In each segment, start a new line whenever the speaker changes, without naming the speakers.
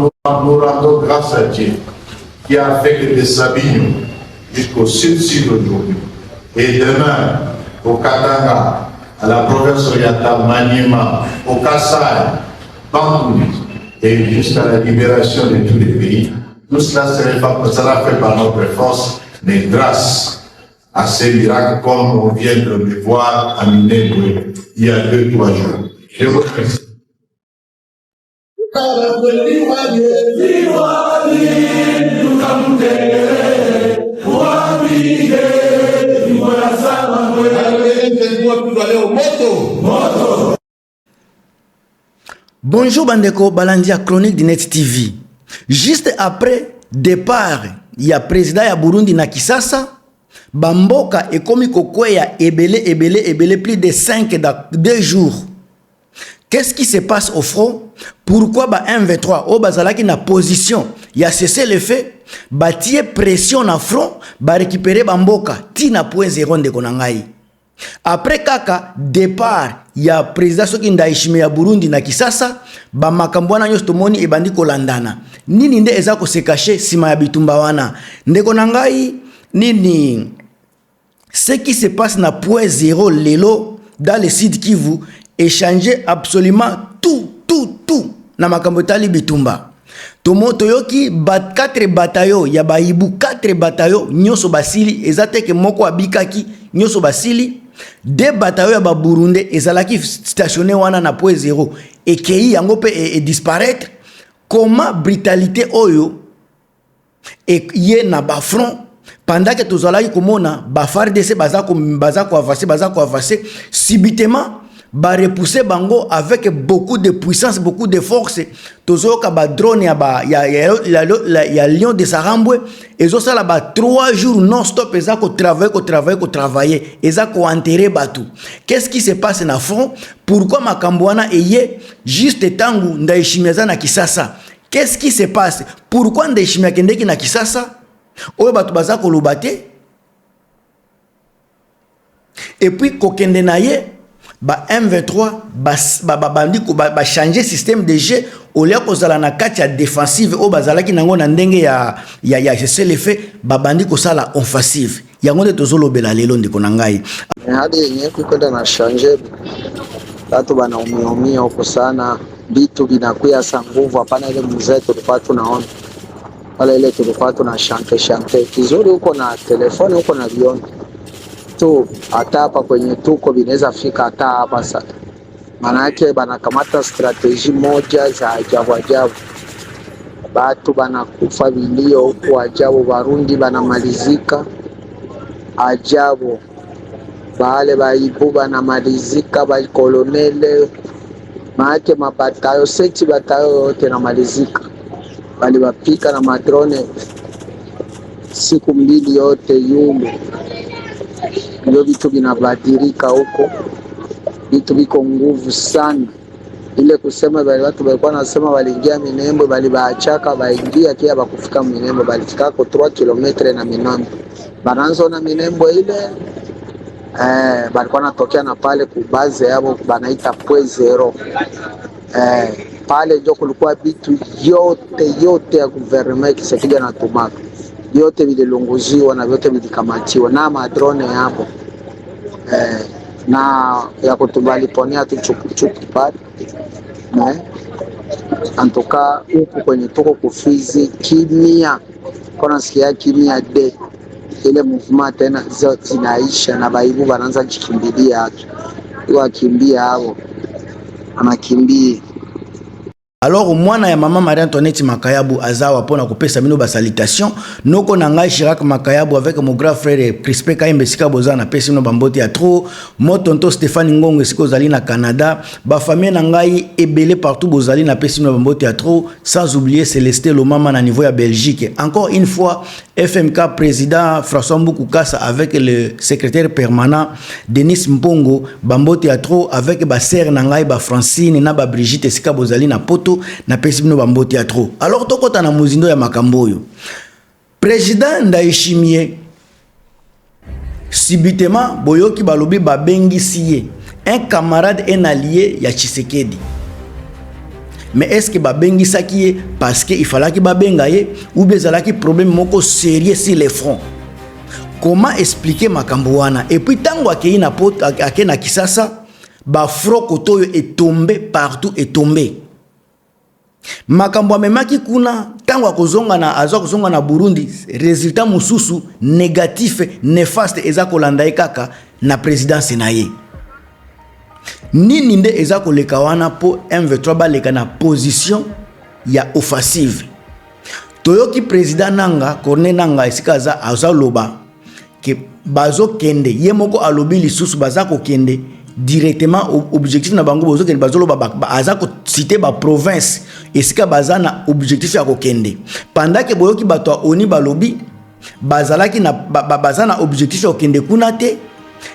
nous rendons grâce à Dieu qui a fait que des Sabines jusqu'au sud aujourd'hui. Et demain, au Katanga, à la province orientale, Maniema, au Kassai, Bantouni, et jusqu'à la libération de tous les pays. Tout cela sera fait par notre force, mais grâce à ces miracles, comme on vient de le voir à Minembwe il y a 2-3 jours. Je vous remercie.
Bonjour Bandeko, Balandia Chronique de Net TV. Juste après départ, il y a président ya Burundi na Kisasa, Bamboka et komi kokweya ebele plus de 5 dans 2 jours. Qu'est-ce qui se passe au front? Pourquoi ba M23 au bazalaki na position, il y a cessé le fait, batie pression na front, ba récupérer Bamboka, tina point 0 de konangai. Après kaka départ ya président soki Ndayishimiye ya Burundi na Kisasa ba makambwana nyos tomoni ebandi kolandana nini nde eza ko se cacher sima ya bitumba wana ndeko nangai nini ce qui se passe na point 0 lelo dans le sud Kivu échanger absolument tout na makambo tali bitumba tomoto yoki bat 4 bataillons ya baibu 4 bataillons nyoso basili ezateke moko abikaki nyoso basili. 2 bataillons ya ba Burundi ezalaki stationné wana na point 0 et kei yango pe et disparaître. Comment brutalité oyo et yé na ba front pendant que tozalaki komona ba FARDC baza ko avancer subitement ba repousser bango avec beaucoup de puissance, beaucoup de force. Tozoka ba drone ya Lion de Sarambwe ezo sala ba 3 jours non stop eza ko travailler eza ko enterrer batu. Qu'est-ce qui se passe na front? Pourquoi makambo wana eye juste tangu Ndayishimiye na Kisasa? Qu'est-ce qui se passe? Pourquoi Ndayishimiye kendeki na Kisasa? Oyo batu baza ko lobate. Et puis kokende na ye ba M23 ba changer système de jeu au lieu kozala na kati ya défensive o bazalaki nango na ndenge ya c'est le fait ba bandi ko sala offensive yango nde tozolobela lelo ndiko na ngai
hadi yenye kwenda na changer watu banaumia huko sana vitu vinakuya sa nguvu hapana ile mzee tulikuwa tunaona wala ile tulikuwa tuna chante kizuri huko na telefoni huko na vioni tu hata hapa kwenye tuko binaweza fika hata hapa sasa. Maana yake banakamata strategy moja za ajabu. Batu banakufa vilio huko ajabu, Barundi banamalizika ajabu. Bale baibu banamalizika, ba kolonele. Maana yake mabatayo seti batayo yote namalizika. Bali bapika na madrone siku mbili yote yumbe. Ndio vitu vinabadilika huko, vitu viko nguvu sana. Ile kusema wale watu walikuwa nasema waliingia Minembwe, bali baachaka baingia kia bakufika Minembwe, balifika kwa 3 km na Minembwe. Bananzo na Minembwe ile balikuwa natokea na pale kubaze yao banaita point 0. Pale ndio kulikuwa vitu yote ya gouvernement kisepiga na tumaka. Yote vililunguziwa na vyote vilikamatiwa na madrone hapo na ya kutubali ponea tu chupu pale antoka huku kwenye tuko kufizi kimia kona sikia kimia de ile movement tena zote zinaisha na baibu wanaanza kukimbilia hapo wakimbia hapo anakimbia.
Alors mwana ya mama Marie Antoinette Makayabu azawa pona kopesa bino ba salutation noko na ngai Chirac Makayabu avec mon grand frère Crispin Kaimbe sika bozana pesi no bambote ya trop mo tonto Stéphane Ngongo siko zali na Canada ba famille na ngai ebele partout bozali na pesi no bambote ya trop sans oublier Célestin Lomama na niveau ya Belgique. Encore une fois FMK président François Mboukou Kassa avec le secrétaire permanent Denis Mpongo bambote ya trop avec ba sœur na ngai ba Francine na ba Brigitte sika bozali na poto na pesi bino bambote ya trop. Alors tokota na muzindo ya makamboyo président Ndayishimiye subitement boyoki balobi babengi siye un camarade un allié ya Tshisekedi mais est-ce que babengisaki ye parce que il fallait que babenga ye ou bien ezalaki problème moko sérieux sur les fronts? Comment expliquer makambo wana? Et puis tango akei na pot ake na Kisasa, ba fro koto est tombé partout, est tombé. Makambo amemaki kuna tango akozonga na azwa kozonga na Burundi, résultat mususu négatif néfaste eza kolanda kaka na présidence na ye. Nini nde eza koleka wana po M23 baleka na position ya offensive. Toyoki président nanga Corneille nanga esika za azaloba que bazo kende yemoko alobi lisusu bazako kende directement objectif na bango bazo kende bazolo azako citer ba province esika bazana objectif ya kokende pendant que boyoki bato oni balobi bazalaki na bazana objectif ya kokende kuna te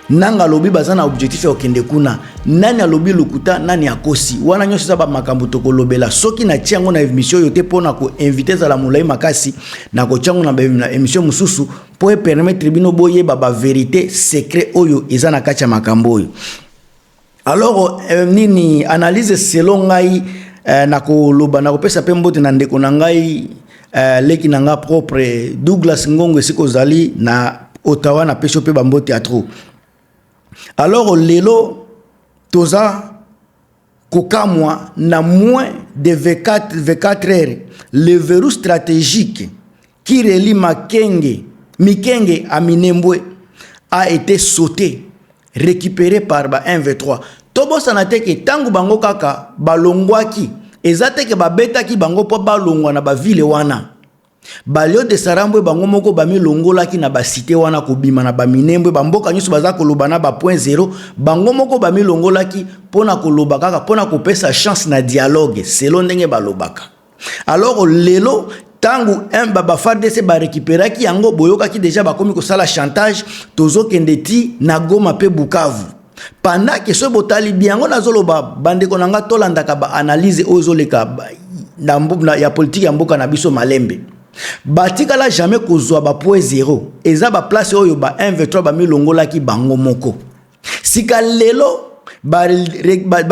nanga lobi bazana objectif ya kokende kuna nani alobi lukuta nani akosi wana nyoso za ba makambo tokolobela soki na tiango na émission yote pona ko inviter za la mulai makasi na ko tiango na émission mususu pour permettre bino boye ba vérité secret oyo ezana kacha makambo oyo. Alors nini analyse selon ngai na ko loba na ko pesa pembote na ndeko na ngai leki na nga propre Douglas Ngongo siko zali na Ottawa na pesho pe bambote à trop. Alors lelo toza kokamwa na moins de 24 heures le verrou stratégique qui relie Mikenge à Minembwe a été sauté, récupéré par ba 1v3. Tobo sanate ke tangu bango kaka balongwaki ezate ke babetaki bango po balongwa na ba ville wana. Balio de Sarambwe bango moko bami longolaki na ba cité wana kobima na ba Minembwe bamboka nyusu baza koloba na ba point 0 bango moko bami longolaki pona koloba kaka pona kopesa chance na dialogue selon ndenge balobaka. Alors lelo tangu baba FARDC ba récupéraki yango boyokaki déjà bakomi ko sala chantage tozo kendeti na Goma pe Bukavu. Pendant que ce botali biango nazoloba bande konanga tolandaka ba analyse ozoleka na ya politique ya mboka na biso malembe. Batika la jamais kozwa ba point 0 eza ba place oyo ba 1v3 ba milongolaki bango moko. Sika lelo ba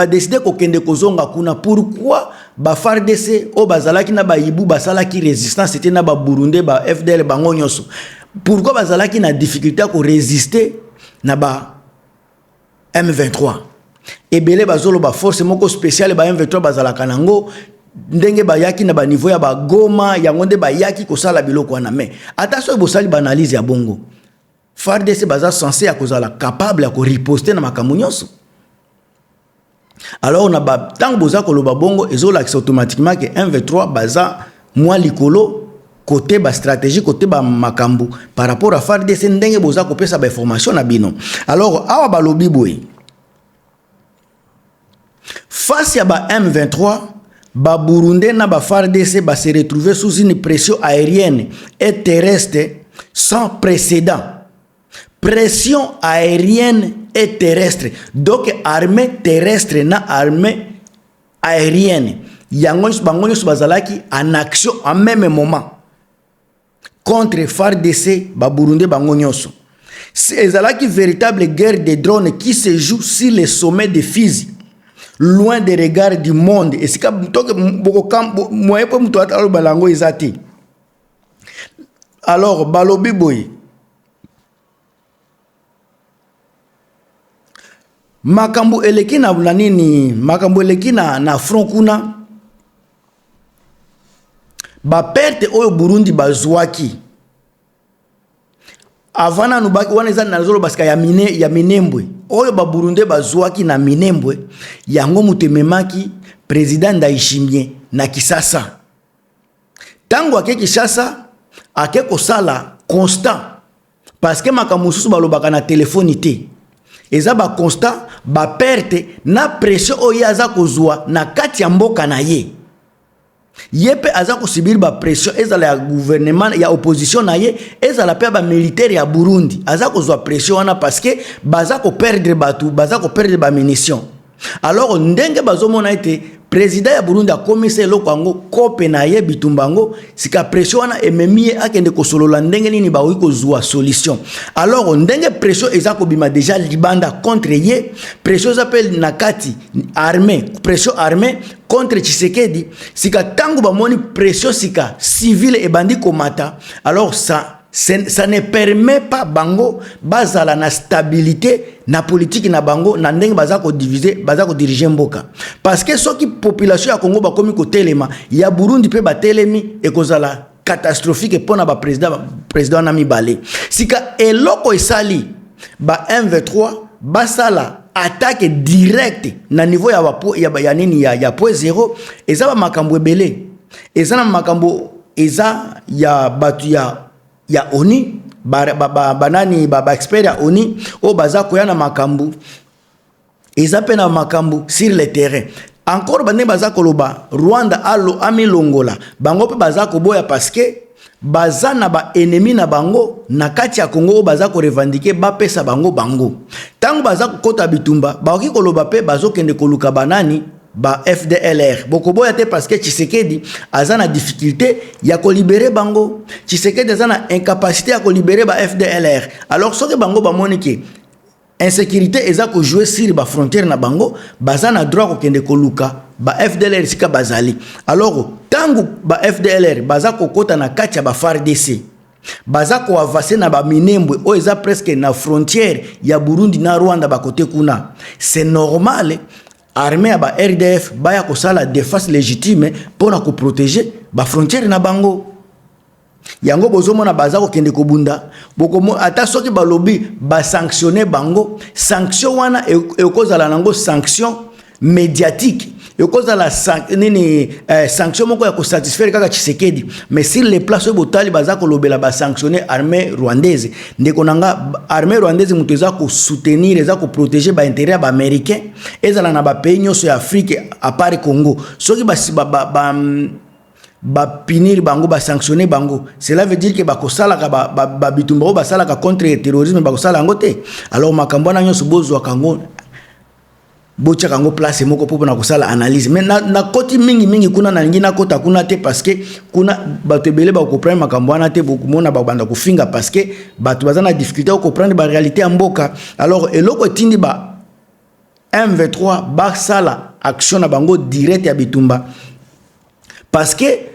décider ko kende kozonga kuna pourquoi ba FARDC o bazalaki na ba yibu basalaki résistance c'était na ba Burundi ba FDL bango nyoso. Pourquoi bazalaki na difficulté ko résister na ba M23 ebele bazolo ba force moko spéciale ba M23 bazalaka nango ndenge bayaki na ba niveau ya ba Goma yango nde bayaki kosala biloko wana mais attention bosali ba analyse ya bongo FARDC baza censé ya kozala capable ya ko riposter na makambo nyonso. Alors on a ba tango boza koloba bongo ezola automatiquement que M23 baza moi likolo côté ba stratégie côté ba makambu par rapport à FARDC ndenge boza ko pesa ba information na bino. Alors awa ba lobi boy face à ba M23 ba Burundi na ba FARDC ba se retrouver sous une pression aérienne et terrestre sans précédent. Pression aérienne et terrestre. Donc armée terrestre na armée aérienne. Yangonis bangonis bazalaki en action en même moment contre FARDC ba Burundi bangonyoso. C'est ezalaki véritable guerre de drones qui se joue sur les sommets de Fizi, loin des regards du monde. Et c'est comme moyen pour muto atalo balango ezati. Alors balobi boy makambo eleki na nini makambo eleki na front kuna ba perte oyo Burundi bazwaki avana nubaki wana eza nazolo basika ya Minembwe oyo ba Burundi bazwaki na Minembwe yango mutememaki président Ndayishimiye na Kisasa tango ake Kisasa ake kosala constant parce que makambo susu balobaka na téléphone te eza ba constat ba perte na pression oyo aza kozwa na kati ya mboka na ye yepe aza kosibiri ba pression ezala ya gouvernement ya opposition na ye ezala pe ba militaire ya Burundi aza kozwa pression wana parce que baza ko perdre batu baza ko perdre ba munition Alors ndenge bazomona ete président ya Burundi a commisé eloko yango kope na ye bitumba yango sika pression wana ememi ye akende kosolola ndenge nini baoki kozwa solution. Alors ndenge pression eza kobima déjà libanda contre ye, pression eza pe na kati armée, pression armée contre Tshisekedi, sika tango bamoni pression sika civile ebandi komata, alors ça ne permet pas bango bazala na stabilité na politique na bango na ndenge baza ko diviser baza ko diriger mboka, parce que soki population ya Congo bakomi ko telema ya Burundi pe batelemi ekozala catastrophique pona ba président na mibale sika eloko esali ba M23 basala attaque directe na niveau ya nini ya point zéro eza ba makambo ebele eza na makambo eza ya batu ya ONU banani expert ya ONU o baza koya na makambu eza pe na makambu sur le terrain. Encore bande baza koloba Rwanda amilongola bango pe baza koboya parce que baza na ba ennemi na bango na kati ya Congo baza ko revendiquer ba pesa bango tango baza kokota bitumba baoki koloba pe bazo kende koluka banani ba FDLR bokoboya te parce que Tshisekedi aza na difficulté ya ko libérer bango, Tshisekedi aza na incapacité ya ko libérer ba FDLR. Alors soki bango ba monike insécurité eza ko jouer sur ba frontière na bango baza na droit ko kende koluka ba FDLR sika bazali. Alors tango ba FDLR baza ko kota na kati ya ba FARDC baza ko avancer na ba minembwe o eza presque na frontière ya Burundi na Rwanda ba côté kuna, c'est normal armée ya ba RDF baya kosala défense légitime pour na ko protéger ba frontière na bango. Yango bozomona baza ko kende kobunda bokomo ata soki balobi ba sanctionner bango, sanction wana ekozala nango sanction médiatique ekozala sanction moko ya ko satisfaire kaka Tshisekedi, mais sur les places où botali baza ko lobela ba sanctionner armée rwandaise ndeko nanga armée rwandaise muto eza ko soutenir eza ko protéger ba intérêt ba américain ezala na ba pays nyonso ya Afrique à part Congo soki ba punir bango ba sanctionner bango, cela veut dire que ba kosala ka ba bitumba ba sala ka contre terrorisme ba kosala ngote. Alors makambo na nyonso bozwa kango bocha kango place moko popo na kosala analyse, mais na koti mingi kuna na ngina kota kuna te parce que kuna bato ebele ba comprendre makambo na te bokumona ba banda kufinga parce que bato bazana difficulté ko comprendre ba réalité ya mboka. Alors eloko tindi ba M23 ba sala action na bango direct ya bitumba parce que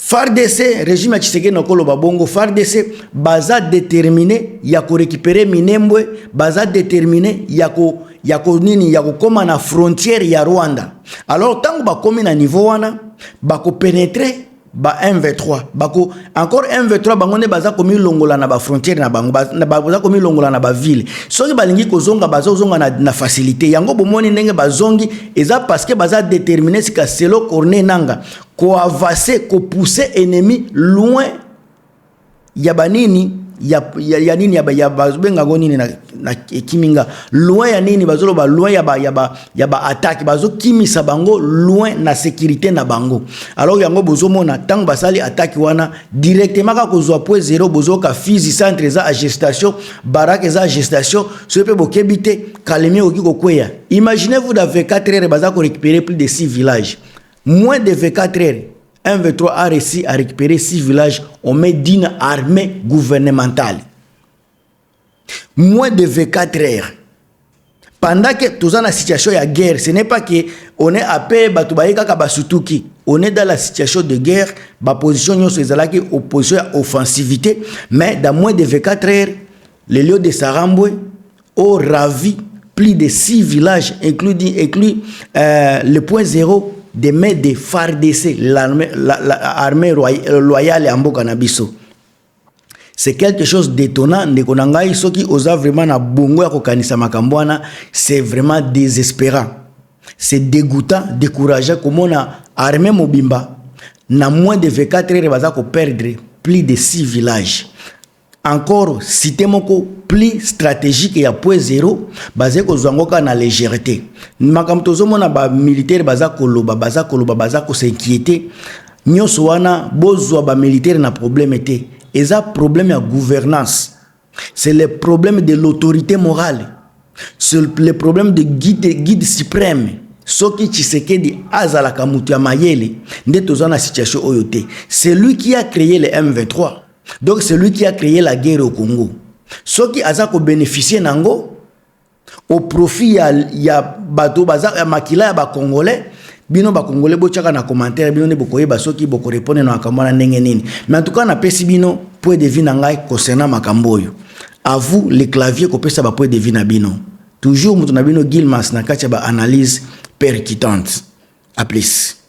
FARDC régime ya Tshisekedi na koloba bongo FARDC baza déterminé ya ko récupérer Minembwe, baza déterminé ya ko nini ya ko koma na frontière ya Rwanda. Alors tango ba komi na niveau wana ba ko pénétrer ba M23 bako encore M23 bango ne baza komi longola na ba frontière na bango baza komi longola na ba ville soki balingi kozonga bazozonga na facilité yango bomoni ndenge bazongi eza parce que baza déterminé sika selo corne nanga ko avancer ko pousser ennemi loin ya banini ya nini ya bazubenga nini na kiminga loin ya nini bazolo ba loin ya ba attaque bazo kimisa bango loin na sécurité na bango. Alors yango bozomona tang basali attaque wana directement ka kozwa point zéro bozoka Fizi centre za à gestation Barak za gestation sope bokebite kalemi oki kokweya. Imaginez-vous dans 24 heures baza ko récupérer plus de 6 villages, moins de 24 heures M23 a réussi à récupérer 6 villages au main d'une armée gouvernementale. Moins de 24 heures. Pendant que tout ça dans la situation de guerre, ce n'est pas que on est à paix, on est dans la situation de guerre, la position est opposition à offensivité, mais dans moins de 24 heures, les lieux de Saramboué ont ravi plus de 6 villages, inclus le point zéro des mains de FARDC, l'armée loyale à Mboka Nabiso. C'est quelque chose d'étonnant. Nekonangai soki osa vraiment na bongo ya kokanisa makambwana, c'est vraiment désespérant. C'est dégoûtant, décourageant comme on a armée mobimba na moins de 24 heures baza ko perdre plus de 6 villages. Encore cité moko plus stratégique ya point zéro basé ko zangoka na légèreté. Makam tozomona ba militaire baza koloba baza ko s'inquiéter. Nyonso wana bozwa ba militaire na problème té. Eza problème ya gouvernance. C'est le problème de l'autorité morale. C'est le problème de guide suprême. Soki Tshisekedi azalaka mutu ya mayele nde tozana situation oyote. C'est lui qui a créé le M23. Donc c'est lui qui a créé la guerre au Congo. Soki azako bénéficier nango au profit ya bato baza ya makila ya ba congolais. Bino ba congolais bochaka na commentaire bino ne bokoyeba soki boko répondre na makambo ndenge nini. Mais en tout cas na pesi bino point de vue ngai concernant makambo yo. À vous les claviers ko pesa ba point de vue na bino. Toujours mutu na bino Gilmas na kacha ba analyse percutante. À plus.